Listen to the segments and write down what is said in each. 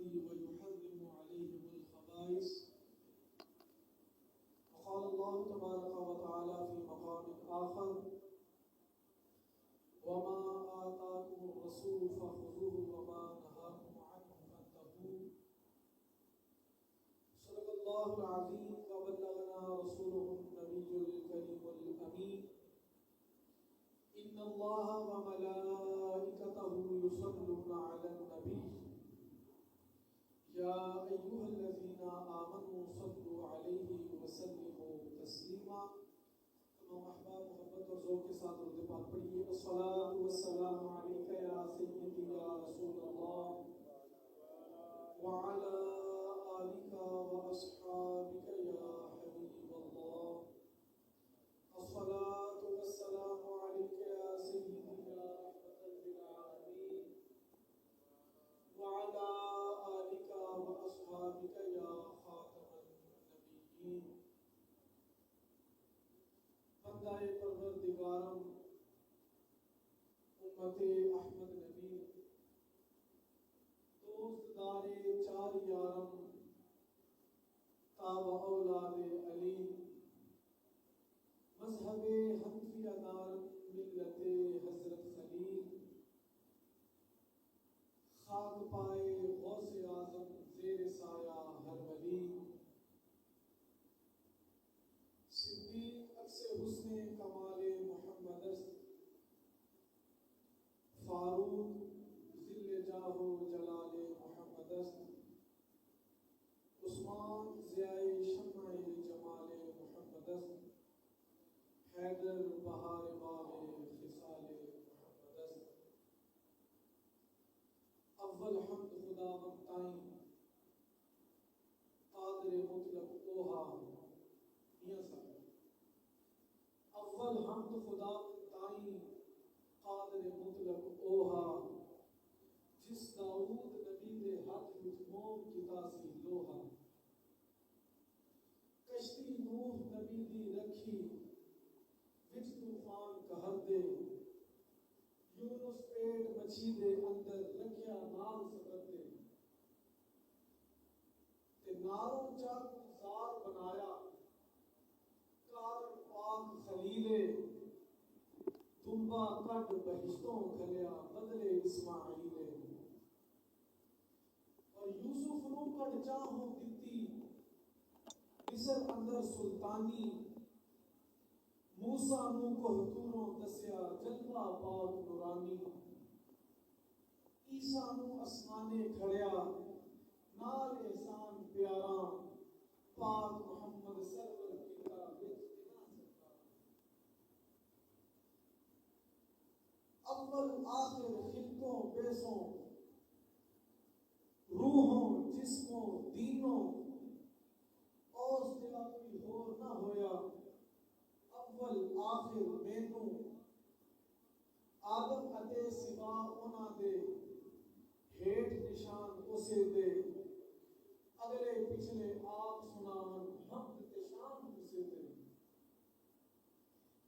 ويحرم عليهم الخبائث. وقال الله تبارك وتعالى في مقام آخر: وما آتاكم الرسول فخذوه وما نهاكم عنه فانتهوا. صدق الله العظيم وبلغنا رسوله النبي الكريم الأمين. إن الله وملائكته يصلون على النبي يا أيها الذين آمنوا صلوا عليه وسلموا تسلیما. تمام احباب محبت اور ذوق کے ساتھ درود پاک پڑھیے. الصلاۃ والسلام علیک یا سیدی یا رسول اللہ وعلی آلک واصحابک یا حبیب اللہ. الصلاۃ والسلام علیک یا سیدی یا رحمۃ للعالمین وعلی آلک واصحابک یا خاتم النبیین. بندہ پروردگارم امت احمد نبی دوست دار چار یارم تابع اولاد علی مذہب حنفیہ دارم ملت حضرت خلیل خاک پائے غوث اعظم زیر سایہ ہر ولی صدیق عکس حسن کمال محمد است فاروق ذل جاہ و جلال محمد است عثمان ضیاء شمع جمال محمد است حیدر بہار باغ خصال محمد است. اول حمد خدا بتائیں قادر مطلق اوہا میاں صاحب. اول حمد خدا بتائیں قادر مطلق اوہا جس داؤد نبی دے ہاتھ وچ موم کیتا سی لوہا. کشتی نوح نبی دی رکھی وچ طوفان قہر دے یونس پیٹ مچھی دے اندر رکھیا نال سبر دے تے ناروں چاک زار بنایا کارن پاک خلیلے تنبا کٹ بہشتوں کھلیا بدلے اسماعیلے. اور یوسف نو کٹ چاہوں دتی مصر اندر سلطانی موسیٰ نو کوہتوروں دسیا جلوہ پاک نورانی. عیسیٰ نو اسمانے کھڑیا نال احسان پیارا پاک محمد سرور کیتا وچ بنا سکتا. اول آخر خلقوں بیسوں روحوں جسموں دینوں اوس دلا کوئی ہور نہ ہویا. اول آخر مینوں آدم اتے سوا انہاں دے ہیٹ نشان اسے دے اگلے پچھلے آپ سناون حمد تے شان اسے دے.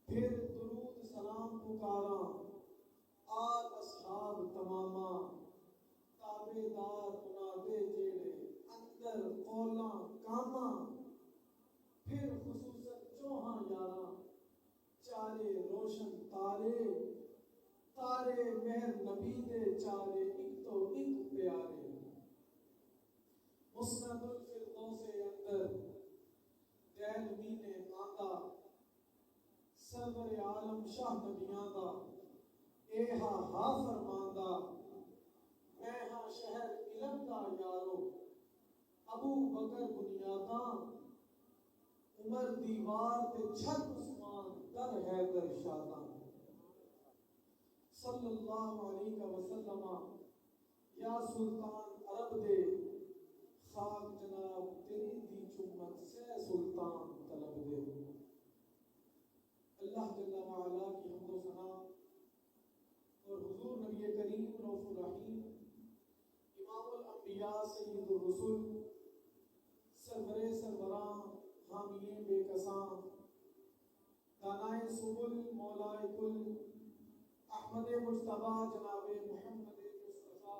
پھر درود سلام پکارا آل اصحاب تماما تابع دار انہاں دے جیڑے اندر قولاں کاماں. پھر خصوصاً چوہاں یاراں چارے روشن تارے تارے مہر نبی دے چارے ایک تو ایک پیارے. مسند الفردوس اندر دہلوی نے آندا سرور عالم شاہ نبیاں دا اے ہا فرماندا میں ہاں شہر علم دا یارو ابو بکر بنیاداں عمر دیوار تے چھت عثمان در حیدر شاداں. صلی اللہ علیہ وسلم یا سلطان عرب دے خاک جناب تیری دی چمت سے سلطان طلب دے. اللہ جل وعلا کی حمد و ثنا اور حضور نبی کریم رؤوف الرحیم امام الانبیاء سید الرسل سرور سربراں حامی بے کساں دانائے سبل مولائے کل احمد مجتبیٰ جناب محمد مصطفیٰ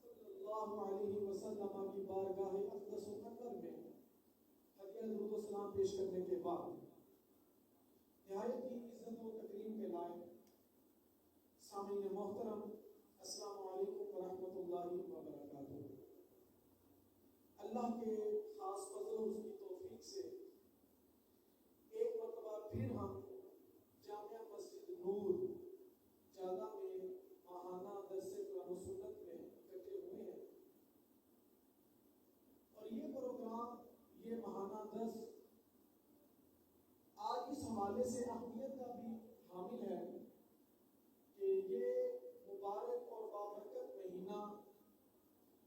صلی اللہ اللہ علیہ وسلم کی بارگاہ اقدس و اکبر میں ہدیہ درود و سلام پیش کرنے کے بعد نہایت ہی عزت و تکریم کے لائق سامعین محترم، السلام علیکم ورحمۃ اللہ وبرکاتہ۔ اللہ کے خاص فضل و اس کی توفیق سے ایک مرتبہ پھر ہم جامعہ مسجد نور جادہ میں ماہانہ درس قرآن و سنت میں اکٹھے ہوئے ہیں، اور یہ پروگرام، یہ ماہانہ درس آج اس حوالے سے اہمیت کا بھی حامل ہے کہ یہ مبارک اور بابرکت مہینہ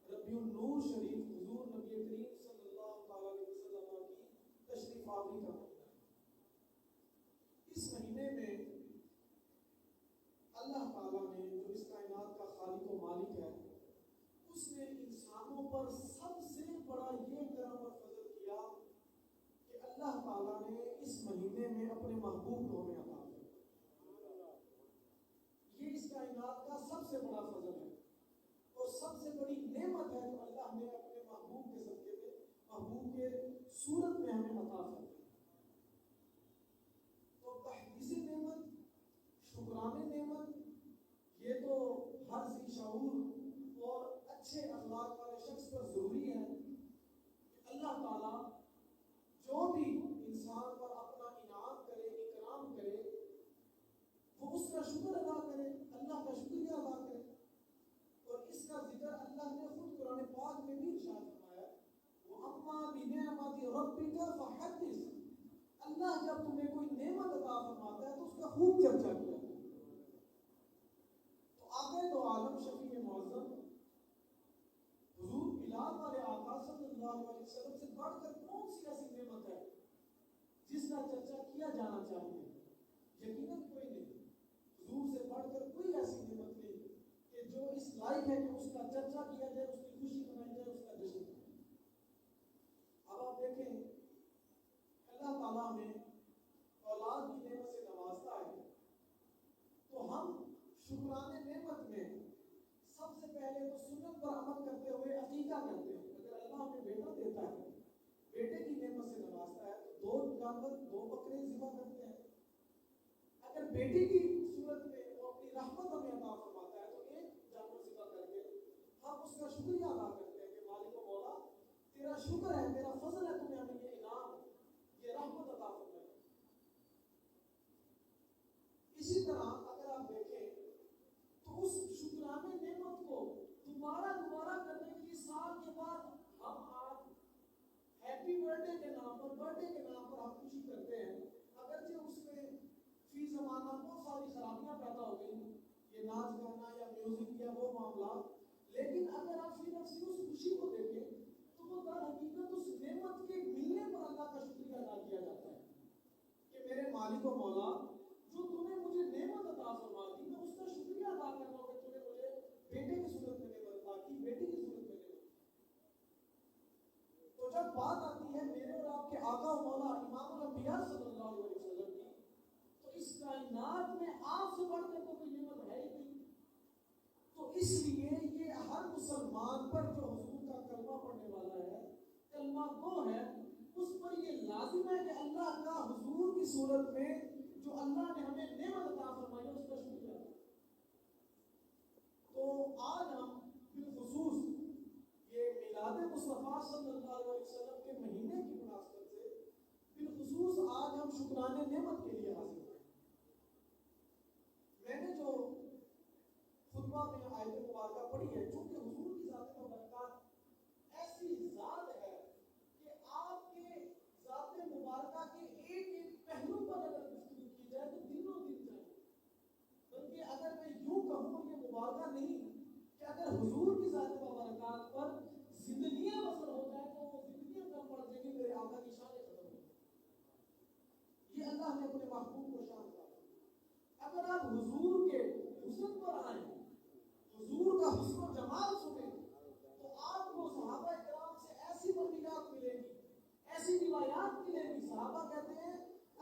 ربیع النور شریف حضور نبی کریم صلی اللہ تعالی علیہ وسلم کی تشریف آوری کا مہینہ ہے۔ اس مہینے میں اللہ تعالیٰ نے جو اس کائنات کا خالق و مالک ہے، اس نے انسانوں پر سب سے بڑا یہ کرم اور فضل کیا کہ اللہ تعالیٰ نے اس مہینے میں اپنے محبوب کو ہمیں عطا کیا۔ یہ اس کائنات کا سب سے بڑا فضل ہے اور سب سے بڑی نعمت ہے جو اللہ نے اپنے محبوب کے صدقے میں، محبوب کے صورت میں ہمیں عطا فرمائی۔ تو تحدیث نعمت، شکران نعمت، یہ تو ہر ذی شعور اور اچھے اخلاق والے شخص پر ضروری ہے کہ اللہ تعالیٰ جو بھی انسان پر اپنا انعام کرے، اکرام کرے، وہ اس کا شکر ادا کرے، اللہ کا شکریہ ادا کرے۔ اور اس کا ذکر اللہ نے خود قرآن پاک میں بھی ارشاد فرمایا، وَأَمَّا بِنِعْمَةِ رَبِّكَ فَحَدِّثْ۔ اللہ جب تمہیں کوئی نعمت عطا فرماتا ہے تو اس کا خوب چرچا کیا۔ تو آقا دو عالم شفیع معظم حضور بلال والے آقا صلی اللہ علیہ وسلم سے بڑھ کر کون سی ایسی نعمت ہے جس کا چرچا کیا جانا چاہیے؟ یقیناً کوئی نہیں۔ حضور سے بڑھ کر کوئی ایسی نعمت نہیں کہ جو اس لائق ہے کہ اس کا چرچا کیا جائے، اس کی خوشی منائی جائے، اس کا جشن منایا جائے۔ اب آپ دیکھیں، اللہ تعالیٰ ہمیں اولاد کی نعمت سے نوازتا ہے تو ہم شکرانے نعمت میں سب سے پہلے تو سنت پر عمل کرتے ہوئے عقیقہ کرتے ہیں۔ اگر اللہ ہمیں بیٹا دیتا ہے، بیٹے کی نعمت سے نوازتا ہے تو 2 جانور، 2 بکرے ذبح کرتے ہیں۔ اگر بیٹی کی صورت میں وہ اپنی رحمت ہمیں عطا فرماتا ہے تو 1 جانور ذبح کر کے ہم اس کا شکریہ ادا کرتے ہیں کہ مالک و مولا تیرا شکر ہے، تیرا فضل ہے، تمہیں ہمیں یہ انعام، یہ رحمت عطا فرمائی۔ اسی طرح اگر آپ دیکھیں تو اس شکرانے نعمت کو دوبارہ کرنے کے لیے سال کے بعد ہم آج ہیپی برتھڈے کے نام پر، برتھڈے کے نام پر ہم خوشی کرتے ہیں، اگرچہ اس میں فی زمانہ بہت ساری خرابیاں پیدا ہو گئی، یہ ناچ گانا یا میوزک یا وہ معاملات، لیکن اگر آپ فی نفسی اس خوشی کو دیکھیں تو وہ در حقیقت اس نعمت کے ملنے پر اللہ کا شکریہ ادا کیا جاتا ہے کہ میرے مالک و مولا جو تو نے مجھے نعمت عطا فرما دی، میں اس کا شکریہ ادا کر رہا ہوں کہ تو نے مجھے بیٹے کی صورت میں نعمت عطا کی، بیٹی کی صورت میں نعمت۔ تو جب بات آتی ہے میرے اور آپ کے آقا و مولا امام الانبیاء صلی اللہ علیہ وسلم کی، تو اس کائنات میں آپ سے بڑھ کر کوئی نعمت ہے ہی نہیں۔ تو اس لیے یہ ہر مسلمان پر جو حضور کا کلمہ پڑھنے والا ہے، کلمہ گو ہے، اس پر یہ لازم ہے کہ اللہ کا حضور کی صورت میں جو اللہ نے ہمیں نعمت عطا فرمائی اس کا شکریہ۔ تو آج ہم بالخصوص یہ میلاد مصطفیٰ صلی اللہ علیہ وسلم کے مہینے کی مناسبت سے بالخصوص آج ہم شکرانے نعمت کے لیے حاضر ہیں۔ میں نے جو خطبہ میں آیت مبارکہ پڑھی ہے، چونکہ حضور کی ذات مبارکہ ایسی ذات ہے کہ آپ کے ذات مبارکہ کے ایک پہلو پر اگر گفتگو کی جائے تو دنوں دن جائے، بلکہ اگر میں یوں کہوں یہ مبارکہ نہیں کہ اگر حضور کی ذات مبارکات پر زندگیاں بسر ہو جائے تو وہ زندگیاں کم پڑ جائیں گی، میرے آقا کی شان ختم ہو جائے۔ یہ اللہ نے اپنے محبوب کو شان کہا۔ اگر آپ حضور کے حسن پر آئیں، حضور کا حسن و جمال سنیں تو آپ کو صحابہ کرام سے ایسی مرویات ملیں گی، ایسی روایات ملیں گی۔ صحابہ کہتے ہیں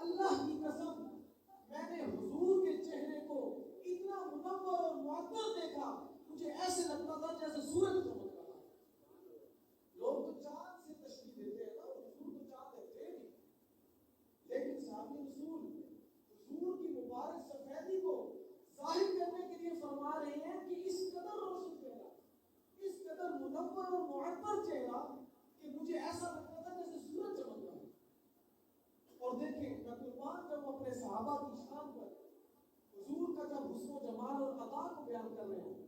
اللہ کی قسم میں نے حضور کے چہرے کو اتنا منور اور معطر دیکھا، مجھے ایسے لگتا تھا جیسے سورج چمک رہا ہے۔ بیان کر رہے ہیں.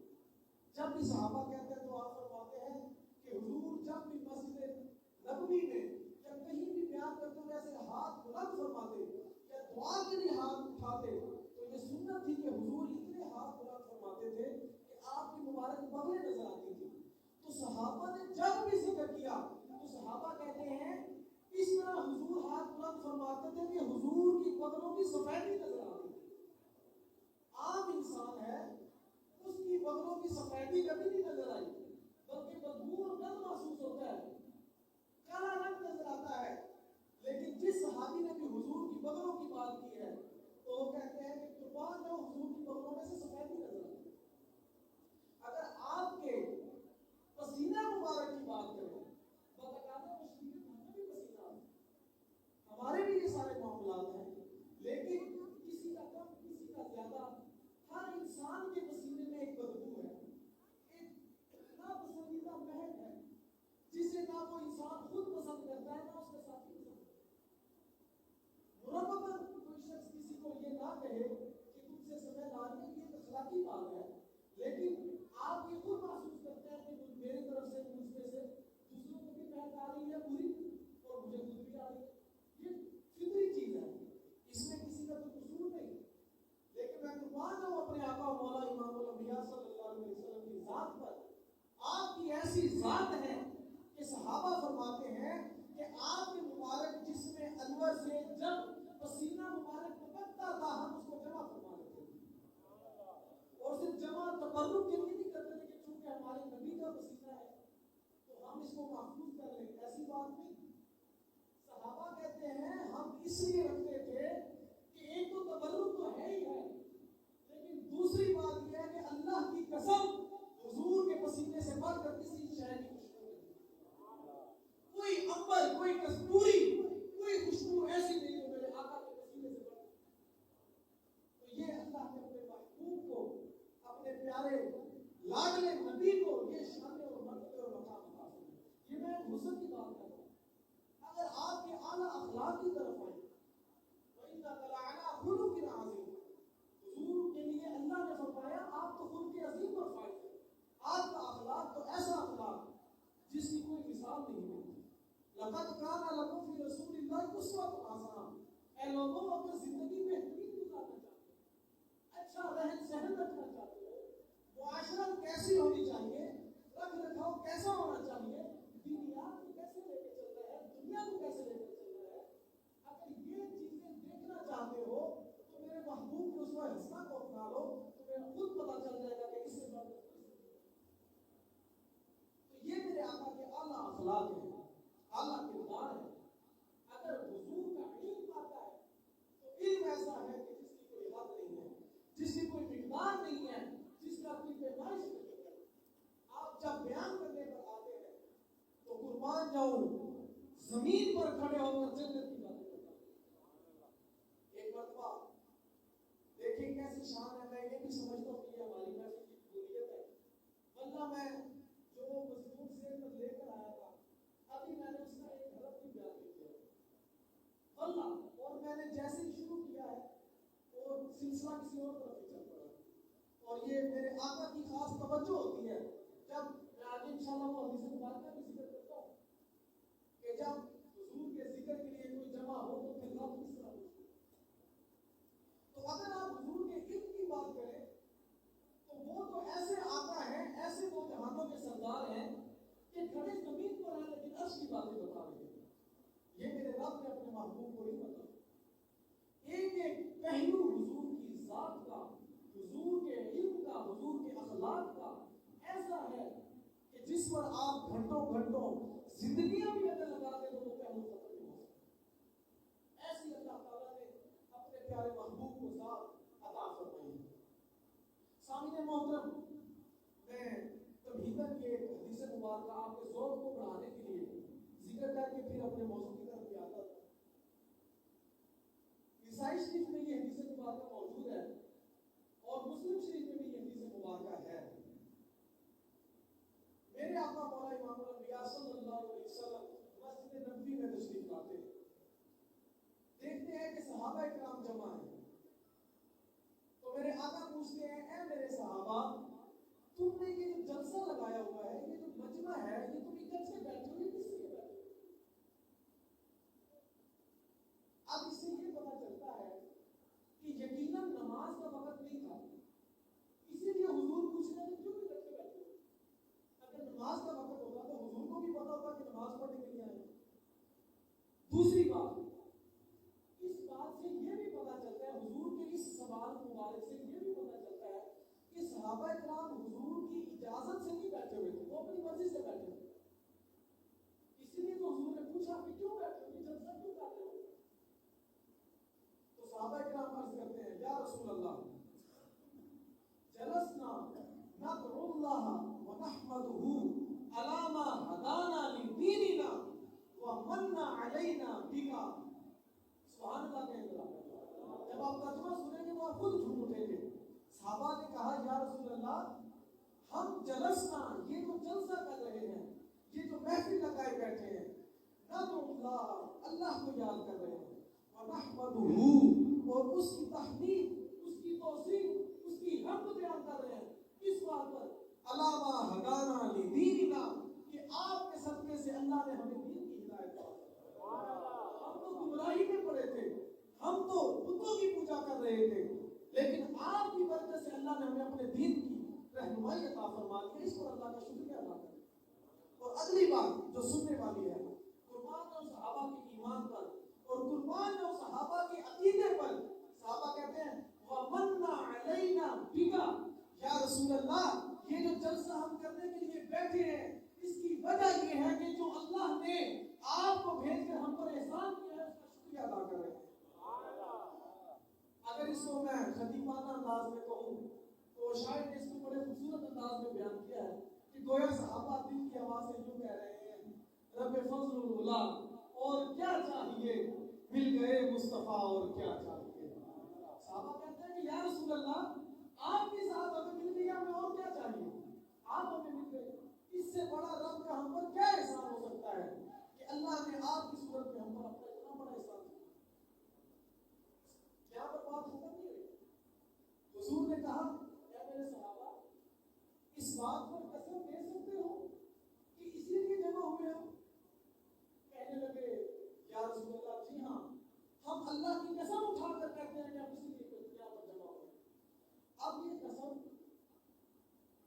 جب بھی صحابہ کہتے ہیں تو آپ فرماتے ہیں کہ حضور جب بھی مسجد نبوی میں یا کہیں بھی بیان کرتے ہوئے ایسے ہاتھ بلند فرماتے یا دعا کے لیے ہاتھ اٹھاتے تو یہ سنت تھی کہ حضور اتنے ہاتھ بلند فرماتے تھے کہ آپ کی مبارک بغلیں نظر آتی تھی. تو صحابہ نے جب بھی ذکر کیا تو صحابہ کہتے ہیں اس طرح حضور ہاتھ بلند فرماتے تھے کہ حضور کی بغلوں کی سفیدی نظر آتی تھی. عام انسان ہے اس کی بغلوں کی سفیدی کبھی نہیں نظر آئی بلکہ بدبو اور گند محسوس ہوتا ہے, کالا رنگ نظر آتا ہے. لیکن جس صحابی نے بھی حضور کی بغلوں کی بات کی ہے تو وہ کہتے ہیں کہ قربان جاؤ حضور کی بغلوں میں سے سفیدی نظر آتی ہے. اگر آپ کے پسینہ مبارک کی بات کریں بتانا مشکل ہمیں بھی پسینہ آتا ہے, ہمارے بھی یہ سارے معاملات ہیں, لیکن کسی کا کم کسی کا زیادہ, ہر انسان کے پسینے میں ایک بدبو ہے, ایک ناپسندیدہ مہک ہے جسے نہ وہ انسان خود پسند کرتا ہے نہ اس کے ساتھی پسند کرتا ہے. مربتاً کوئی شخص کسی کو یہ نہ کہے کہ تم سے سمجھ آ رہی ہے, یہ اخلاقی بات ہے, لیکن آپ یہ خود محسوس کرتے ہیں کہ میری طرف سے مجھ میں سے دوسروں کو بھی مہک آ رہی ہے بری اور مجھے خود بھی آ رہی ہے. یہ فطری چیز ہے, اس میں کسی کا کوئی قصور نہیں. لیکن میں قربان ہوں اپنے آقا مولا امام الانبیاء صلی اللہ علیہ وسلم کی ذات پر. آپ کی ایسی ذات ہے کہ صحابہ فرماتے ہیں کہ آپ کے مبارک جسم انور سے جب پسینہ مبارک ٹپکتا تھا ہم اس کو جمع فرما لیتے تھے, اور صرف جمع تبرک کے لیے نہیں کرتے تھے کہ چونکہ ہمارے نبی کا پسینہ ہے تو ہم اس کو محفوظ کر لیں, ایسی بات نہیں. صحابہ کہتے ہیں ہم اس لیے رکھتے تھے کہ ایک تو تبرک تو ہے ہی ہے, لیکن دوسری بات یہ ہے کہ اللہ کی قسم حضور کے پسینے سے بڑھ کر کسی شے کی خوشبو نہیں, کوئی عنبر, کوئی کستوری, کوئی خوشبو ایسی نہیں جو میرے آقا کے پسینے سے بڑھ. تو یہ اللہ نے اپنے محبوب کو, اپنے پیارے لاڈلے نبی کو یہ شان اور مرتبے اور مقام عطا فرمایا. یہ میں حسن کی بات کر رہا ہوں. اگر آپ کے اعلیٰ اخلاق کی طرف آئیں وَإِنَّكَ لَعَلَىٰ خُلُقٍ عَظِيمٍ, حضور کے لیے اللہ نے فرمایا آپ تو خلق عظیم پر فائز ہیں, آپ کا اخلاق تو ایسا اخلاق جس کی کوئی مثال نہیں ملتی. لَقَدْ كَانَ لَكُمْ فِي رَسُولِ اللَّهِ أُسْوَةٌ حَسَنَةٌ. اے لوگوں اگر زندگی بہترین گزارنا چاہتے ہو, اچھا رہن سہن رکھنا چاہتے ہو, معاشرت کیسی ہونی چاہیے, رکھ رکھاؤ کیسا ہونا چاہیے, دینیات کو کیسے لے کے چل رہا ہے, دنیا کو کیسے لے کے چل رہا ہے, اگر یہ چیزیں دیکھنا چاہتے ہو تو میرے محبوب کے اسوہ حسنہ کو اپنا لو, تمہیں خود پتا چل جائے گا کہ اس سے بڑھ کر. تو یہ میرے آقا کے اعلیٰ اخلاق ہیں, اعلیٰ کردار ہے. اگر حضور کا علم آتا ہے تو علم ایسا ہے کہ جس کی کوئی حد نہیں ہے, جس کی کوئی مقدار نہیں ہے, جس کا کوئی پیمائش نہیں ہے. آپ جب بیان کرنے پر آتے ہیں تو قربان جاؤں زمین پر کھڑے ہو کر جنت کی باتیں کرتا ہوں. ایک مرتبہ دیکھیں کیسی شان ہے, میں یہ بھی سمجھتا ہوں کہ یہ ہماری محفل کی قبولیت ہے. واللہ میں جو مضمون سے لے کر آیا تھا ابھی میں نے اس کا ایک حرف بھی بیان نہیں کیا واللہ, اور میں نے جیسے ہی شروع کیا ہے اور سلسلہ کسی اور طرف ہی چل پڑا. اور یہ میرے آقا کی خاص توجہ ہوتی ہے جب میں آگے انشاءاللہ وہ حدیث مبارکہ بھی ذکر کرتا ہوں کہ جب حضور کے ذکر کے لیے کوئی جمع ہو تو پھر رب کس طرح ہوتی ہے. تو اگر آپ حضور کے علم کی بات کریں تو وہ تو ایسے آقا ہیں, ایسے وہ جہانوں کے سردار ہیں کہ کھڑے زمین پر ہیں لیکن عرش کی باتیں بتا رہے ہیں. یہ میرے رب نے اپنے محبوب کو نہیں بتایا. ایک ایک پہلو حضور کی ذات کا, حضور کے علم کا, حضور کے اخلاق کا ایسا ہے کہ جس پر آپ گھنٹوں گھنٹوں زندگیاں بھی اگر لگا دیں تو وہ پہلو ختم نہیں ہو سکتا. ایسی اللہ تعالیٰ نے اپنے پیارے محبوب کو ذات عطا فرمائی. سامعین محترم, میں تمہیداً یہ حدیث مبارکہ آپ کے ذوق کو بڑھانے کے لیے ذکر کر کے پھر اپنے موضوع کی طرف بھی آتا تھا. عیسائی شریف میں یہ حدیث مبارکہ موجود ہے اور مسلم شریف میں بھی یہ حدیث مبارکہ ہے. میرے آقا مولا امام الانبیاء صلی اللہ علیہ وسلم مسجد نبوی میں تشریف لاتے ہیں. دیکھتے ہیں کہ صحابہ اکرام جمع ہیں تو تو میرے آقا پوچھتے ہیں اے میرے صحابہ تم نے یہ جو جلسہ لگایا ہوا ہے یہ جو مجمع ہے یہ تم اکٹھے بیٹھے ہوئے کس لیے بیٹھے ہو؟ اب اس سے یہ پتا چلتا ہے کہ یقیناً نماز کا وقت نہیں تھا، اسی لیے حضور پوچھ رہے ہیں کیوں اکٹھے بیٹھے ہو؟ اگر نماز کا وقت ہوتا تو حضور کو بھی پتا ہوتا کہ نماز پڑھنے کے لیے آئے۔ دوسری بات، اس بات سے یہ بھی پتا چلتا ہے، حضور کے اس سوال مبارک سے یہ بھی پتا چلتا ہے کہ صحابہ کرام حضور کی اجازت سے نہیں بیٹھے ہوئے تھے، وہ اپنی مرضی سے بیٹھے ہوئے، اسی لیے تو حضور نے پوچھا کہ کیوں بیٹھے ہو، جلسہ کیوں کر رہے ہو؟ تو صحابہ کرام عرض کرتے ہیں یا رسول اللہ جلسنا ندعو اللہ ونحمدہ علی ما ہدانا لدیننا ومن علینا بک۔ سبحان اللہ کہہ رہا ہے۔ جب آپ ترجمہ سنیں گے تو آپ خود جھوم اٹھیں گے۔ صحابہ نے کہا یا رسول اللہ ہم جلسنا، یہ جو جلسہ کر رہے ہیں، یہ جو محفل لگائے بیٹھے ہیں، ندعو اللہ، اللہ کو یاد کر رہے ہیں، ونحمدہ، اور اس کی تحمید، اس کی توصیف، اس کی حمد بیان کر رہے ہیں، اس بات پر علی ما ہدانا لدیننا، کہ آپ کے صدقے سے اللہ نے ہمیں دین کی ہدایت دی۔ ہم تو گمراہی میں پڑے تھے، ہم تو بتوں کی پوجا کر رہے تھے، لیکن آپ کی برکت سے اللہ نے ہمیں اپنے دین کی رہنمائی عطا فرما دی، اس پر اللہ کا شکریہ ادا کریں۔ اور اگلی بات جو سننے والی ہے، قربان اور صحابہ کے ایمان پر اور قربان اور صحابہ کے عقیدے پر، صحابہ کہتے ہیں وَمَنَّ عَلَيْنَا بِكَ، یا رسول اللہ یہ جو جلسہ ہم کرنے کے لیے بیٹھے ہیں اس کی وجہ یہ ہے کہ جو اللہ نے آپ کو بھیج کر ہم پر احسان کیا ہے اس کا شکریہ ادا کر رہے ہیں۔ اگر اس کو میں خطیبانہ انداز میں کہوں تو شاید نے اس کو بڑے خوبصورت انداز میں بیان کیا ہے کہ گویا صحابہ دل کی آواز سے یوں کہہ رہے ہیں رب فضل الغلا، اور کیا چاہیے مل گئے مصطفیٰ، اور کیا چاہیے۔ صحابہ کہتے ہیں کہ یا رسول اللہ آپ کے ساتھ ہمیں مل گیا، ہمیں اور کیا چاہیے، آپ ہمیں مل گئے، اس سے بڑا رب کا ہم پر کیا احسان ہو سکتا ہے کہ اللہ نے آپ کی صورت میں ہم پر اپنا اتنا بڑا احسان کیا۔ یہاں پر بات ختم نہیں ہوئی، حضور نے کہا اے میرے صحابہ اس بات پر قسم دے سکتے ہو کہ اسی لیے جمع ہوئے ہو؟ کہنے لگے یا رسول اللہ جی ہاں، ہم اللہ کی قسم اٹھا کر کہتے ہیں کہ ہم اسی لیے یہاں پر جمع ہوئے۔ اب یہ قسم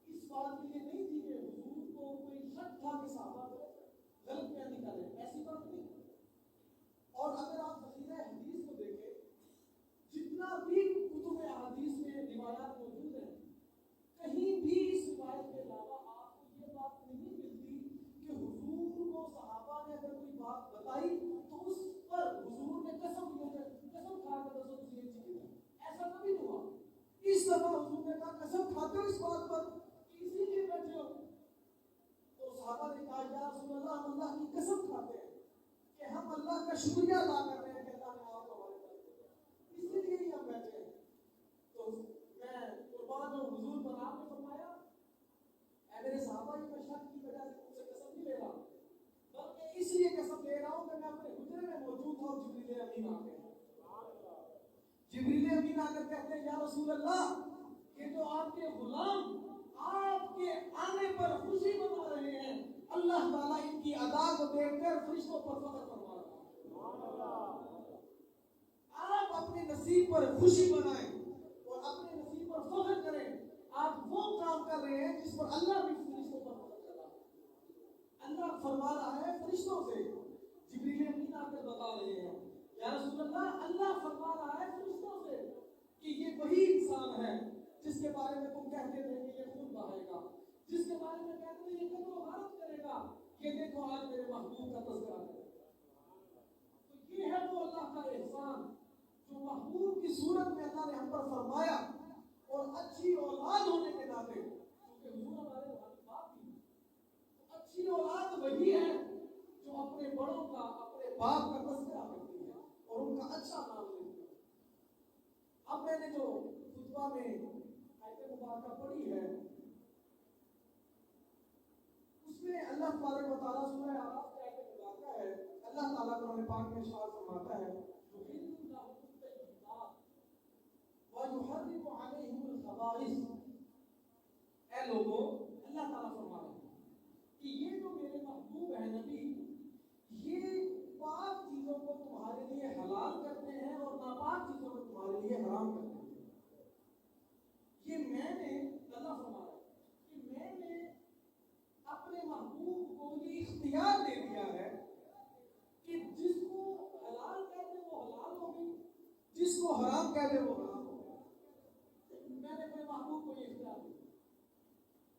اس بات کے لیے نہیں تھی کہ حضور کو کوئی شک تھا کہ صحابہ غلط بیان کر رہے ہیں، ایسی بات نہیں۔ اور اگر آپ ذخیرہ حدیث کو دیکھیں، جتنا بھی کتب احادیث میں روایات موجود ہیں، کہیں بھی اس روایت کے علاوہ آپ کو یہ بات نہیں ملتی کہ حضور کو صحابہ نے اگر کوئی بات بتائی تو اس پر حضور نے قسم کھا کر دسو تجھے یہ چیز ہے، ایسا کبھی نہیں ہوا۔ اس دفعہ حضور نے کہا قسم کھاتے ہو اس بات پر کہ اسی لیے بیٹھے ہو؟ تو صحابہ نے کہا یا رسول اللہ ہم اللہ کی قسم کھاتے ہیں کہ ہم اللہ کا شکریہ ادا کر رہے ہیں کہ اللہ نے آپ کو ہمارے پاس بھیجا، اسی لیے ہی ہم بیٹھے ہیں۔ تو میں قربان اور حضور پر آپ نے فرمایا اے میرے صحابہ یہ میں شک کی وجہ سے تم سے قسم نہیں لے رہا، بلکہ اس لیے قسم لے رہا ہوں کہ میں اپنے حجرے میں موجود ہوں اور جبریل امین آ گئے ہیں۔ جبریل امین آ کر کہتے ہیں یا رسول اللہ یہ جو آپ کے غلام آپ کے آنے پر خوشی منا رہے ہیں، اللہ تعالیٰ ان کی ادا کو دیکھ کر فرشتوں پر فخر فرما رہا ہے۔ آپ اپنے نصیب پر خوشی منائیں اور اپنے نصیب پر فخر کریں، آپ وہ کام کر رہے ہیں جس پر اللہ بھی فرشتوں پر فخر کر رہا ہے۔ اللہ فرما رہا ہے فرشتوں سے، جبریل امین آ کر بتا رہے ہیں یا رسول اللہ فرما رہا ہے فرشتوں سے کہ یہ وہی انسان ہے جس کے بارے میں تم کہتے تھے کہ یہ خون بہائے گا، جس کے بارے میں کہتے تھے یہ قتل و غارت کرے گا، یہ دیکھو آج میرے محبوب کا تذکرہ کرے گا۔ تو یہ ہے وہ اللہ کا احسان جو محبوب کی صورت میں اللہ نے ہم پر فرمایا، اور اچھی اولاد ہونے کے ناطے کیونکہ حضور ہمارے باپ بھی ہیں، تو اچھی اولاد وہی ہے جو اپنے بڑوں کا اپنے باپ کا تذکرہ کرتی ہے اور ان کا اچھا نام لیتی ہے۔ اب میں نے جو خطبہ میں آیت مبارکہ پڑھی ہے اس میں اللہ تبارک و تعالیٰ سورہ اعراف کی آیت مبارکہ ہے، اللہ تعالیٰ قرآن پاک میں ارشاد فرماتا ہے وَيُحَرِّمُ عَلَيْهِمُ الْخَبَائِثَ، اے لوگوں، اللہ تعالیٰ فرما رہے ہیں کہ یہ جو میرے محبوب ہیں نبی، یہ پاک چیزوں کو تمہارے لیے حلال کرتے ہیں اور ناپاک چیزوں کو تمہارے لیے حرام کرتے ہیں۔ یہ میں نے، اللہ فرما رہا ہے کہ میں نے اپنے محبوب کو یہ اختیار دے دیا ہے کہ جس کو حلال کہتے وہ حلال ہوگی، جس کو حرام کہتے وہ حرام ہوگا۔ میں نے اپنے محبوب کو یہ اختیار دیا،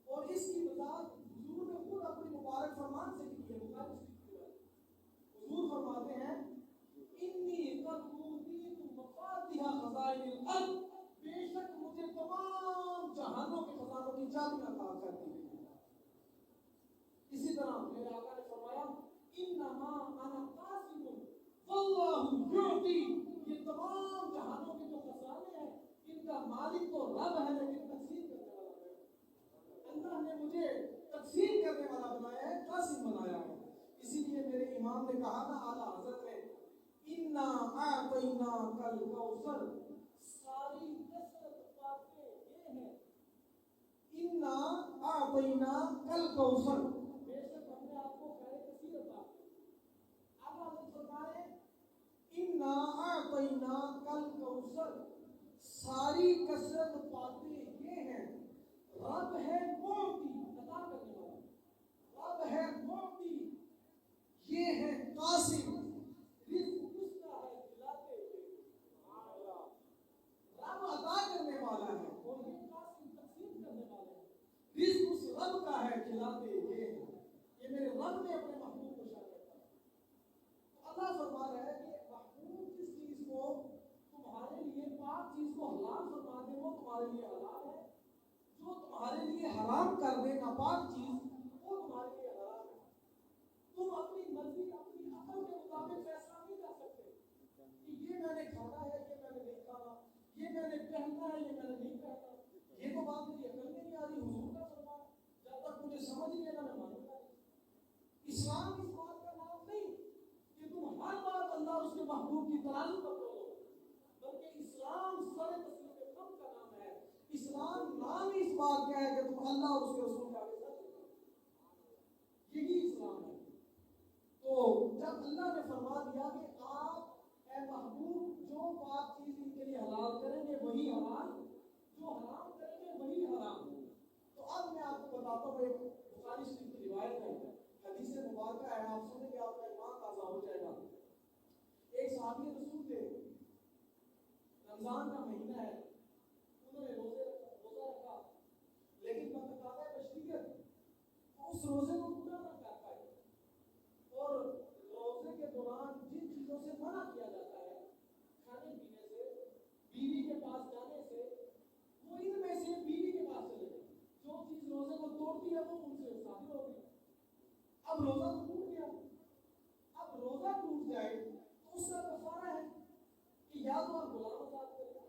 اور اس کی وضاحت حضور نے خود اپنی مبارک فرمان سے کی ہے۔ بخاری شریف کی روایت، حضور فرماتے ہیں انی قد اوتیت مفاتیح خزائن الارض، بے شک مجھے تمام جہانوں کے خزانوں کی چابیاں عطا کر دی گئی۔ اسی طرح میرے آقا نے فرمایا انما انا قاسم واللہ یعطی، یہ تمام جہانوں کے جو خزانے ہیں ان کا مالک تو رب ہے، لیکن تقسیم کرنے والا ہے۔ اللہ نے مجھے تقسیم کرنے والا بنایا ہے، قاسم بنایا ہے۔ اسی لیے میرے امام نے کہا نا اعلیٰ حضرت نے، انا اعطیناک الکوثر، ساری کثرت باتیں یہ ہیں، انا اعطیناک الکوثر، بے شک ہم نے آپ کو خیر کثیر عطا کی۔ اعلیٰ حضرت فرمائے انا اعطیناک الکوثر، ساری کثرت باتیں یہ ہیں، رب ہے معطی، عطا کرنے والا، رب ہے معطی، یہ ہے قاسم، رزق اس کا ہے کھلاتے ہوئے، رب عطا کرنے والا ہے اور یہ قاسم تقسیم کرنے والا ہے۔ رزق اس رب کا ہے، کھلاتے یہ ہے۔ یہ میرے رب نے اپنے محبوب کو شامل کیا۔ تو اللہ فرما رہا ہے کہ محبوب جس چیز کو تمہارے لیے پاک چیز کو حلال فرما دے وہ تمہارے لیے حلال ہے، جو تمہارے لیے حرام کر دے ناپاک چیز وہ تمہارے لیے حرام ہے۔ تم اپنی مرضی اپنی عقل کے مطابق فیصلہ نہیں کر سکتے کہ یہ میں نے کھانا ہے، یہ میں نے نہیں کھانا، یہ میں نے پہننا ہے، یہ میں نے نہیں پہننا۔ یہ تو بات میری عقل میں نہیں آ رہی، حضور کا فرمان جب تک مجھے سمجھ نہیں آنا میں مانوں گا۔ اسلام اس بات کا نام نہیں کہ تم ہر بات اللہ اور اس کے محبوب کی ترازو پر بولو، بلکہ اسلام سر تسلیم قلب کا نام ہے۔ اسلام نام ہی اس بات کا ہے کہ تم اللہ اور اس کے رسول کا عقیدہ کرو، یہی اسلام ہے۔ تو جب اللہ نے فرما دیا کہ آپ اے محبوب جو پاک چیز ان کے لیے حلال کریں گے وہی حلال، جو حرام کریں گے وہی حرام، تو اب میں آپ کو بتاتا ہوں ایک بخاری شریف کی روایت ہے، حدیث مبارکہ ہے، آپ سنیں گے آپ کا ایمان تازہ ہو جائے گا۔ ایک صحابی رسول تھے، رمضان کا مہینہ ہے، انہوں نے روزہ رکھا، لیکن بتقاضۂ بشریت اس روزے کو پورا نہ کر پائے، اور روزے کے دوران جن چیزوں سے منع کیا جاتا ہے، کھانے پینے سے، بیوی کے پاس جانے سے، وہ ان میں سے بیوی کے پاس چلے گئے۔ جو چیز روزے کو توڑتی ہے وہ ان سے صادر ہو گئی۔ اب روزہ تو ٹوٹ گیا، اب روزہ ٹوٹ جائے تو اس کا کفارہ ہے کہ یا تو آپ غلام آزاد کریں،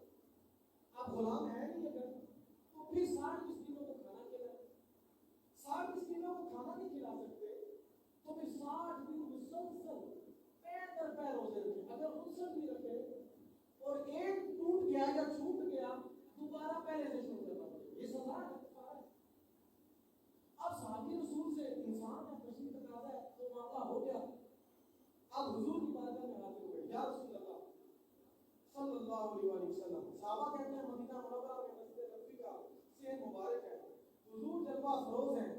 آپ غلام ہیں نہیں اگر تو پھر 60 مسکینوں کو کھانا کھلائیں۔ 60 مسکینوں کو کھانا نہیں کھلا سکتے تو پھر 60 دن مسلسل پیر در پیر روزے رکھیں۔ اگر 59 بھی رکھے اور ایک ٹوٹ گیا یا چھوٹ گیا دوبارہ پہلے سے شروع کرنا پڑے، یہ سزا ہے، کفارہ ہے۔ اب صحابی رسول سے انسان ہے، بشری تقاضا ہے، تو معاملہ ہو گیا۔ اب حضور کی بارگاہ میں حاضر ہوئے، یا رسول اللہ صلی اللہ علیہ وسلم۔ صحابہ کہتے ہیں مدینہ منورہ میں مسجد نبوی کا صحت مبارک ہے، حضور جلوہ افروز ہیں،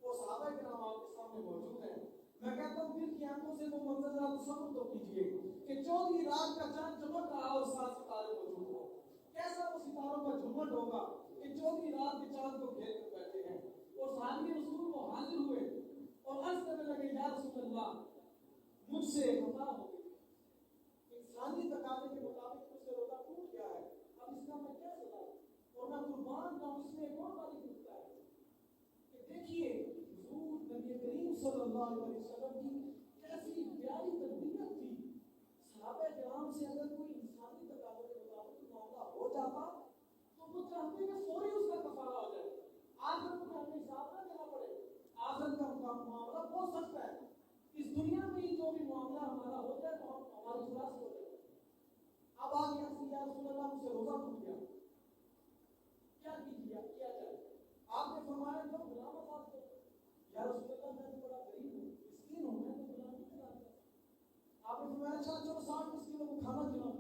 اور صحابہ کرام آپ کے سامنے موجود ہیں۔ میں کہتا ہوں دل کی آنکھوں سے وہ منظر ذرا تصور تو کیجئے کہ 14ویں رات کا چاند چمک رہا اور 7 ستارے موجود ہوں، کیسا وہ ستاروں کا جھومٹ ہوگا کہ 14ویں رات کے چاند کو گھیر کر بیٹھے ہیں۔ اور صحابی رسول وہ حاضر ہوئے اور عرض کرنے لگے یا رسول اللہ مجھ سے خطا ہو گئی، انسانی تقاضے کے مطابق مجھ سے روزہ ٹوٹ گیا ہے، اب اس کا میں کیا سزا دوں؟ اور میں قربان جاؤں، اس میں ایک اور بات ٹوٹتا ہے کہ دیکھیے حضور نبی کریم صلی اللہ علیہ وسلم کی کیسی پیاری تربیت تھی۔ صحابہ کرام سے اگر کوئی انسانی تقاضے کے مطابق معاملہ ہو جاتا تو وہ چاہتے کہ فوری اس کا کفارہ ہو جائے، آخرت میں ہمیں حساب نہ دینا پڑے، آخرت کا معاملہ بہت سخت ہے، اس دنیا میں ہی جو بھی معاملہ ہمارا ہو جائے تو ہماری خلاص ہو جائے۔ اب آ گیا یا رسول اللہ مجھ سے روزہ ٹوٹ گیا، آپ نے فرمایا جو غلام آزاد کرو. یا رسول اللہ میں تو بڑا غریب ہوں, مسکین ہوں, میں تو غلام نہیں کراتا. آپ نے فرمایا اچھا چلو 60 مسکینوں کو کھانا کھلاؤ.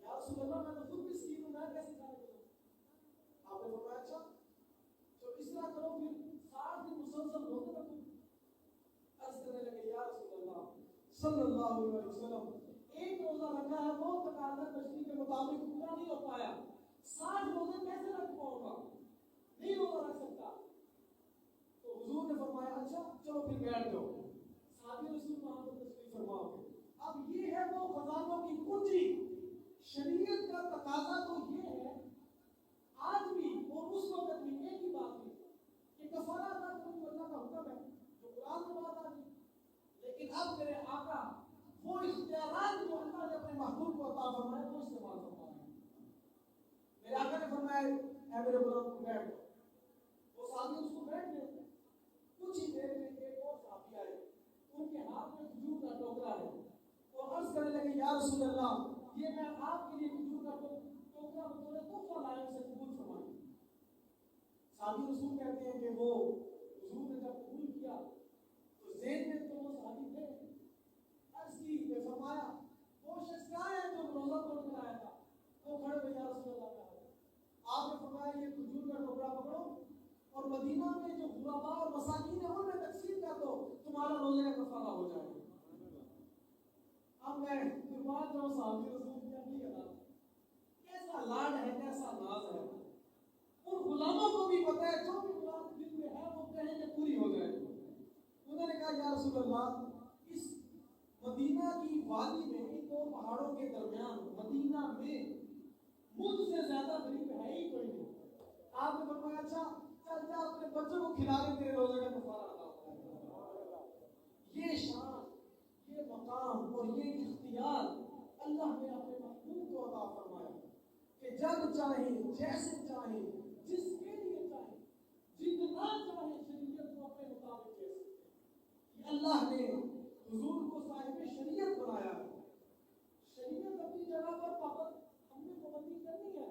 یا رسول اللہ میں تو خود مسکین ہوں, میں کیسے کھانا کھلاؤں؟ آپ نے فرمایا اچھا تو اس طرح کرو, پھر 60 دن مسلسل روزے رکھو. عرض کرنے لگے یا رسول اللہ صلی اللہ علیہ وسلم ایک روزہ رکھا ہے وہ تقاضا تشریح کے مطابق پورا نہیں ہو پایا, 60 روزے کیسے رکھ پاؤں گا, نہیں روزہ رکھ سکتا. تو حضور نے فرمایا اچھا چلو پھر بیٹھ جاؤ. صحابی رسول وہاں پر تشریف فرما گئے. اب یہ ہے وہ خزانوں کی کنجی. شریعت کا تقاضا تو یہ ہے آج بھی اور اس وقت بھی ایک ہی بات ہے کہ کفارہ ادا کرو جو اللہ کا حکم ہے, جو قرآن میں بات آ گئی. لیکن اب میرے آقا وہ اختیارات جو اللہ نے اپنے محبوب کو عطا فرمائے وہ استعمال کرتا ہے. میرے آقا نے فرمایا اے میرے غلام کو بیٹھ جاؤ. وہ صحابی اس کو بیٹھ گئے. کچھ ہی دیر میں ایک اور صحابی آئے, ان کے ہاتھ میں کھجور کا ٹوکرا ہے, اور عرض کرنے لگے یا رسول اللہ یہ میں آپ کے لیے کھجور کا ٹوکرا بطور تحفہ لایا, اسے قبول فرمائیں. صحابی رسول کہتے ہیں کہ وہ حضور نے جب قبول کیا تو ذہن میں تو وہ صحابی تھے. عرض کی کہ فرمایا وہ شخص کہاں ہے جو روزہ توڑ کر آیا تھا؟ وہ کھڑے ہوئے یا رسول اللہ کا. آپ نے فرمایا یہ کھجور کا ٹوکرا پکڑو اور مدینہ میں جو غرباء اور مساکین ہیں ان میں تقسیم کر دو, تمہارا روزے کا کفارہ ہو جائے گا. اب میں قربان جاؤں صحابی رسول کی اپنی ادا, کیسا لاڈ ہے, کیسا ناز ہے. ان غلاموں کو بھی پتہ ہے جو بھی غلام دل میں ہے وہ کہیں کہ پوری ہو جائے گی. انہوں نے کہا یا رسول اللہ اس مدینہ کی وادی میں ان دو پہاڑوں کے درمیان مدینہ میں مجھ سے زیادہ غریب ہے ہی کوئی نہیں. آپ نے فرمایا اچھا چل جا اپنے بچوں کو کھلا کے تیرے روزے کا کفارہ ادا ہوگا. یہ شان, یہ مقام اور یہ اختیار اللہ نے اپنے محبوب کو عطا فرمایا کہ جب چاہیں, جیسے چاہیں, جس کے لیے چاہیں, جتنا چاہیں شریعت کو اپنے مطابق دے سکتے. یہ اللہ نے حضور کو صاحب شریعت بنایا. شریعت اپنی جگہ پر پابند, ہم نے پابندی کرنی ہے,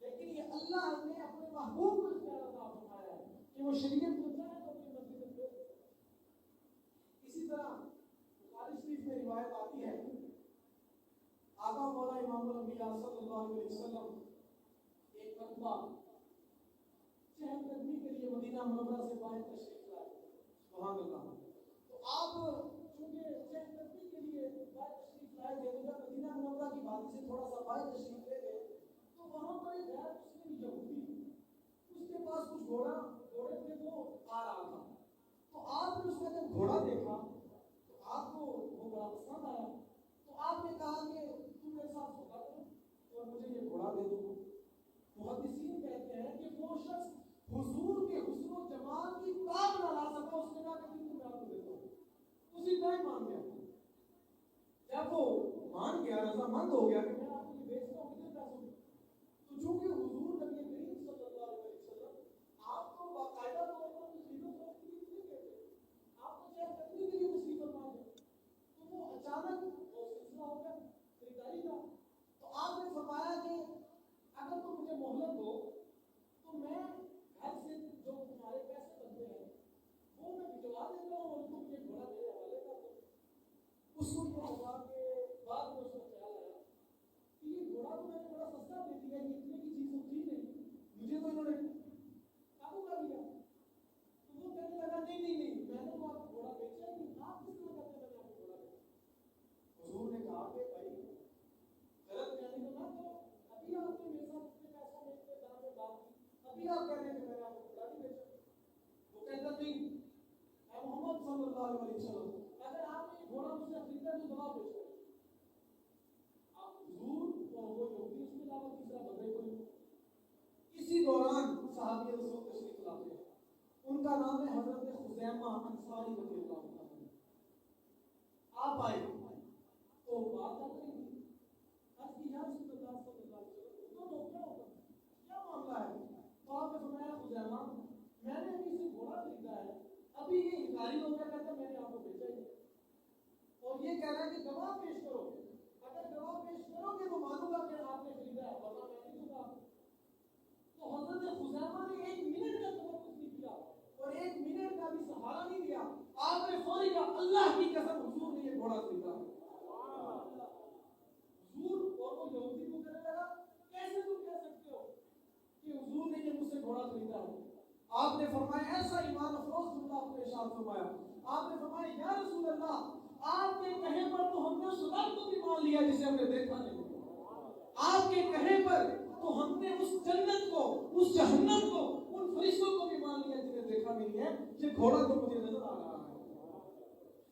لیکن یہ اللہ نے اپنے محبوب کو اختیار عطا فرمایا ہے کہ وہ شریعت کو چاہے تو اپنی مرضی سے دے سکتے. اسی طرح بخاری شریف میں روایت آتی ہے آقا مولا امام الانبیاء صلی اللہ علیہ وسلم ایک مرتبہ چہل قدمی کے لیے مدینہ منورہ سے باہر تشریف لائے. سبحان اللہ. تو آپ چونکہ چہل قدمی کے لیے باہر تشریف لائے تھے تو جب مدینہ منورہ کی وادی سے تھوڑا سا باہر تشریف لے گئے تو وہاں پر ایک غیر مسلم یہودی, اس کے پاس کچھ گھوڑے تھے, وہ آ رہا تھا. تو آپ نے اس کا جب گھوڑا دیکھا تو آپ کو وہ بڑا پسند آیا. تو آپ نے کہا کہ تم میرے ساتھ سودا کرو اور مجھے یہ گھوڑا دے دو. محدثین کہتے ہیں کہ وہ شخص حضور کے حسن و جمال کی تاب نہ لا سکا, اس نے کہا کہ میں آپ کو دیتا ہوں. اسی ٹائم مان گیا. جب وہ مان گیا, رضامند ہو گیا کہ میں آپ کو یہ بیچتا ہوں کتنے پیسوں میں, تو چونکہ حضور نبی کریم صلی اللہ علیہ وسلم آپ کو باقاعدہ طور پر خریدو فروخت کے لیے نہیں کہتے, آپ کو چاہے کرنے کے لیے تشریف فرما دیں. تو وہ اچانک وہ سلسلہ ہو گیا خریداری کا. تو آپ نے فرمایا کہ اگر تم مجھے مہلت دو تو میں گھر سے جو تمہارے پیسے بنتے ہیں وہ میں بھجوا دیتا ہوں اور تم یہ گھوڑا میرے حوالے کر دو. اس کو یہ ہوا کہ بعد میں اس کو خیال آیا کہ یہ گھوڑا تو میں نے بڑا سستا دے دیا, یہ اتنے کی چیز تو تھی نہیں, مجھے تو انہوں نے قابو کر لیا. تو وہ کہنے لگا نہیں نہیں نہیں, میں نے تو آپ کو گھوڑا بیچا ہی نہیں, آپ کس طرح کہتے ہیں میں نے آپ کو گھوڑا بیچا. حضور نے کہا کہ بھائی غلط کہنے کو نہ کرو, ابھی آپ نے میرے ساتھ اتنے پیسوں میں اتنے دام میں بات کی, ابھی آپ کہہ رہے ہیں کہ میں نے آپ کو گھوڑا نہیں بیچا. وہ کہتا نہیں اے محمد صلی اللہ علیہ وسلم اگر آپ نے یہ گھوڑا مجھ سے خریدا تو دوا بیچا. آپ حضور اور وہ یہودی اس کے علاوہ تیسرا بندے کوئی. اسی دوران صحابی رسول تشریف لاتے ہیں, ان کا نام ہے حضرت خزیمہ انصاری رضی اللہ عنہ. آپ آئے تو بات کر رہی تھی, عرض کی یا رسول اللہ صلی اللہ علیہ وسلم تو لوگ کیا ہوگا, کیا معاملہ ہے؟ تو آپ نے فرمایا خزیمہ میں نے ابھی سے گھوڑا خریدا ہے, ابھی یہ انکاری ہو گیا کہتا میں نے آپ کو بیچا ہی نہیں, اور یہ کہہ رہا ہے کہ گواہ پیش کرو, اگر گواہ پیش کرو گے تو مانوں گا کہ آپ نے خریدا ہے, ورنہ میں نہیں دوں گا. تو حضرت خزیمہ نے 1 منٹ کا تمرکز نہیں کیا اور 1 منٹ کا بھی سہارا نہیں دیا. آپ نے فوری کہا اللہ کی قسم حضور نے یہ گھوڑا خریدا. حضور اور وہ یہودی کو کہنے لگا کیسے تم کہہ سکتے ہو کہ حضور نے یہ مجھ سے گھوڑا خریدا ہے؟ آپ نے فرمایا ایسا ایمان افروز جملہ آپ نے ارشاد فرمایا. آپ نے فرمایا یا رسول اللہ آپ کے کہے پر تو ہم نے اس رب کو بھی مان لیا جسے ہم نے دیکھا نہیں. آپ کے کہے پر تو ہم نے اس جنت کو اس جہنم کو ان فرشتوں کو بھی مان لیا جنہیں دیکھا نہیں ہے. یہ گھوڑا تو مجھے نظر آ رہا ہے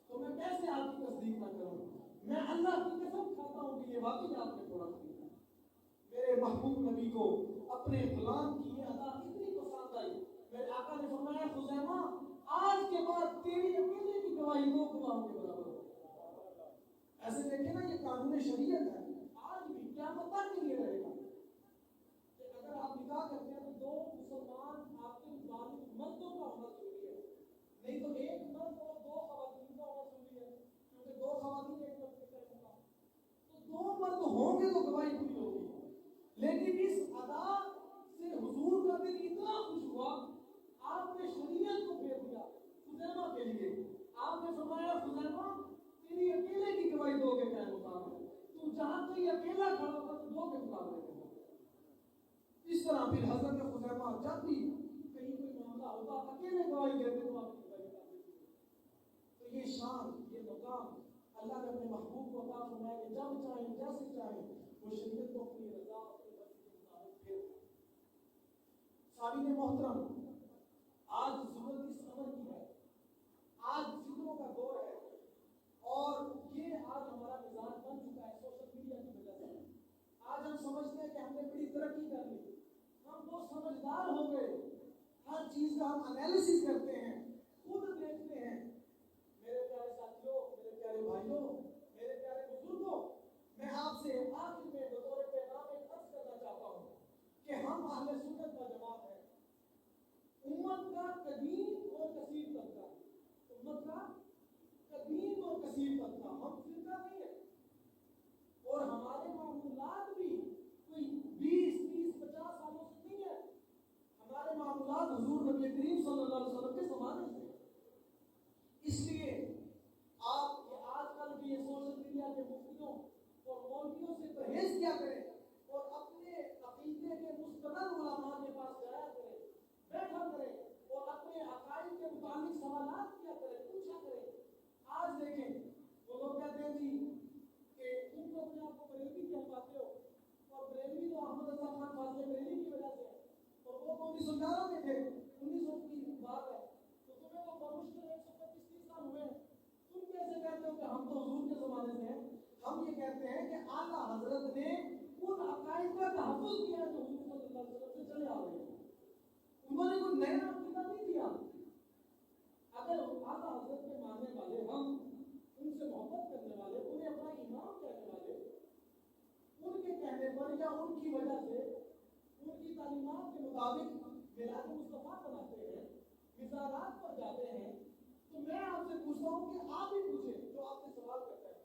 تو میں کیسے آپ کی تصدیق نہ کروں؟ میں اللہ کی قسم کھاتا ہوں کہ یہ واقعی آپ نے گھوڑا خریدا. میرے محبوب نبی کو اپنے غلام کی یہ ادا اتنی پسند آئی. میرے آقا نے فرمایا خزیمہ آج کے بعد تیری اکیلے کی گواہی 2 گواہوں کے برابر ہو. ایسے دیکھیں نا یہ قانون شریعت ہے. آج بھی قیامت تک کے لیے رہے گا کہ اگر آپ نکاح کرتے ہیں تو 2 مسلمان آپ کے بالغ مردوں کا ہونا ضروری ہے. نہیں تو 1 مرد اور 2 خواتین کا ہونا ضروری ہے کیونکہ 2 خواتین ایک مرد کے کریں گا تو 2 مرد ہوں گے تو گواہی پوری ہوگی. لیکن اس ادا سے حضور کا دل اتنا خوش ہوا آپ نے شریعت کو پھیر دیا خزیمہ کے لیے. آپ نے فرمایا خزیمہ تیری اکیلے کی گواہی 2 کے قائم مقام ہے. تو جہاں کوئی اکیلا کھڑا ہوگا تو 2 کے مقابلے میں ہوگا. اس طرح پھر حضرت خزیمہ جب بھی کہیں کوئی معاملہ ہوگا اکیلے گواہی دیتے تو آپ کی گواہی کر دیتے. تو یہ شان یہ مقام اللہ نے اپنے محبوب کو عطا فرمایا کہ جب چاہیں جیسے چاہیں وہ شریعت کو اپنی رضا اپنی مرضی کے مطابق پھیر دیں. سامعین محترم آج ضرورت اس امر کی ہے. آج فتنوں کا دور ہے اور یہ آج ہمارا مزاج بن چکا ہے سوشل میڈیا کی وجہ سے. آج ہم سمجھتے ہیں کہ ہم نے بڑی ترقی کر لی. ہم تو سمجھدار ہو گئے. ہر چیز کا ہم انالیسس کرتے ہیں خود دیکھتے ہیں. میرے پیارے ساتھیوں میرے پیارے بھائیوں میرے پیارے بزرگوں میں آپ سے آخر میں بطور پیغام ایک عرض کرنا چاہتا ہوں کہ ہم اہل سنت و جماعت ہیں. امت کا قدیم اور کثیر طبقہ امت کا قدیم اور کثیر طبقہ ہم فرقہ نہیں ہے اور ہمارے معمولات بھی کوئی 20-30-50 سالوں سے نہیں ہے. ہمارے معمولات حضور نبی کریم صلی اللہ علیہ وسلم کے زمانے سے. اس لیے آپ یہ آج کل بھی یہ سوشل میڈیا کے مفتیوں اور مولویوں سے پرہیز کیا کریں اور اپنے عقیدے کے مستند علماء کے پاس جایا کریں بیٹھا کریں اور اپنے عقائد کے متعلق سوالات کیا کریں پوچھا کریں. آج دیکھیں وہ لوگ کہتے ہیں جی کہ تم تو اپنے آپ کو بریلوی کہلاتے ہو اور بریلوی تو احمد رضا خان فاضل بریلوی کی وجہ سے اور وہ 1911 میں تھے 1900 کی بات ہے تو تمہیں تو بمشکل 125-30 سال ہوئے. تم کیسے کہتے ہو کہ ہم تو حضور کے زمانے سے ہیں؟ ہم یہ کہتے ہیں کہ اعلیٰ حضرت نے ان عقائد کا تحفظ کیا ہے جو حضور صلی اللہ علیہ وسلم سے چلے آ رہے ہیں. انہوں نے کوئی نیا عقیدہ نہیں دیا. اگر اعلیٰ حضرت کے ماننے والے ہم ان سے محبت کرنے والے انہیں اپنا امام کہنے والے ان کے کہنے پر یا ان کی وجہ سے ان کی تعلیمات کے مطابق میلاد مصطفیٰ بناتے ہیں مزارات پر جاتے ہیں تو میں آپ سے پوچھتا ہوں کہ آپ ہی پوچھیں جو آپ سے سوال کرتا ہے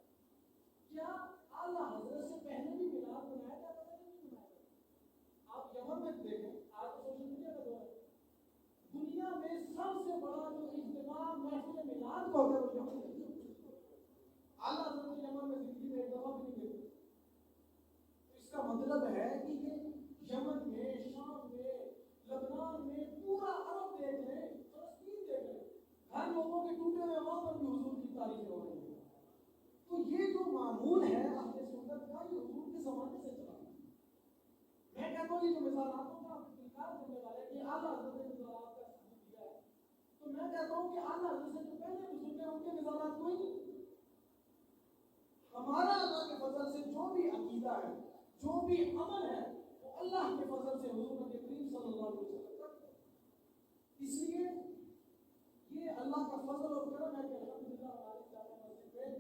کیا اعلیٰ حضرت سے پہلے بھی میلاد بنایا جاتا تھا نہیں بنایا جاتا؟ آپ یمن میں دیکھیں آج تو سوشل میڈیا کا دور ہے. دنیا میں سب سے بڑا جو اجتماع محفل میلاد کا ہوتا ہے وہ یمن میں اعلیٰ حضرت یمن میں زندگی میں ایک دفعہ بھی نہیں دیکھتے. تو اس کا مطلب ہے کہ یہ یمن میں شام میں لبنان میں پورا عرب دیکھ لیں فلسطین دیکھ لیں ہر لوگوں کے ٹوٹے ہوئے وہاں پر بھی حضور کی تاریخ ہو رہی ہے. تو یہ جو معمول ہے اہل سنت کا یہ حضور کے زمانے سے چلا. میں کہتا ہوں یہ جو مثالاتوں کا انکار کرنے والے کہ اعلیٰ حضرت نے مثالات کا ثبوت دیا ہے تو میں کہتا ہوں کہ اعلیٰ حضرت سے جو پہلے بزرگ ہیں ان کے مثالات کوئی نہیں. ہمارا اللہ کے فضل سے جو بھی عقیدہ ہے جو بھی عمل ہے وہ اللہ کے فضل سے حضور نبی کریم صلی اللہ علیہ وسلم کرتے ہیں. اس لیے یہ اللہ کا فضل اور کرم ہے کہ الحمدللہ ہماری جامع مسجد میں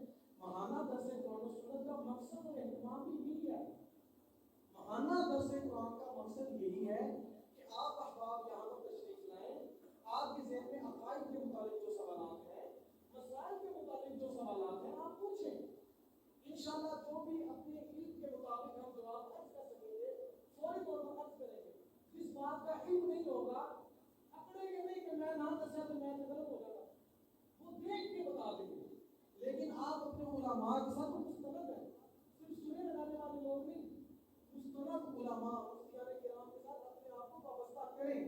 ماہانہ درس قرآن و سنت کا مقصد اور اہتمام بھی یہی ہے. ماہانہ درس قرآن کا مقصد یہی ہے کہ آپ احباب یہاں پر تشریف لائیں. آپ کے ذہن میں عقائد کے متعلق جو سوالات ہیں مسائل کے متعلق جو سوالات ہیں آپ پوچھیں. انشاءاللہ جو بھی اپنے علم کے مطابق ہم جواب عرض کر سکیں گے فوری طور پر عرض کریں گے. جس بات کا علم نہیں ہوگا اکڑے گے نہیں کہ میں نہ دسیا تو میں غلط ہو جاتا، وہ دیکھ کے بتا دیں گے. لیکن آپ اپنے علماء کے ساتھ مستند ہیں، صرف سنے لگانے والے لوگ نہیں، مستند علماء مفتیان کرام کے ساتھ اپنے آپ کو وابستہ کریں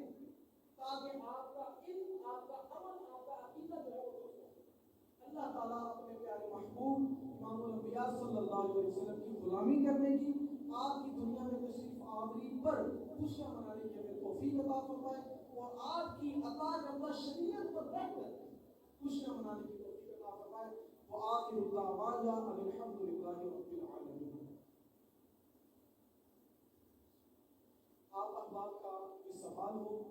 تاکہ آپ کا علم، آپ کا عمل، آپ کا عقیدہ جو ہے وہ درست ہو. اللہ تعالیٰ اپنے پیارے محبوب امام الانبیاء صلی اللہ علیہ وسلم کی غلامی کرنے کی، آپ کی دنیا میں تشریف آوری پر خوشیاں منانے کی ہمیں توفیق عطا فرمائے، اور آپ کی عطا کردہ شریعت پر رہ کر خوشیاں منانے کی توفیق عطا فرمائے. وآخر دعوانا ان الحمد للہ رب العالمین. آپ احباب کا کوئی سوال ہو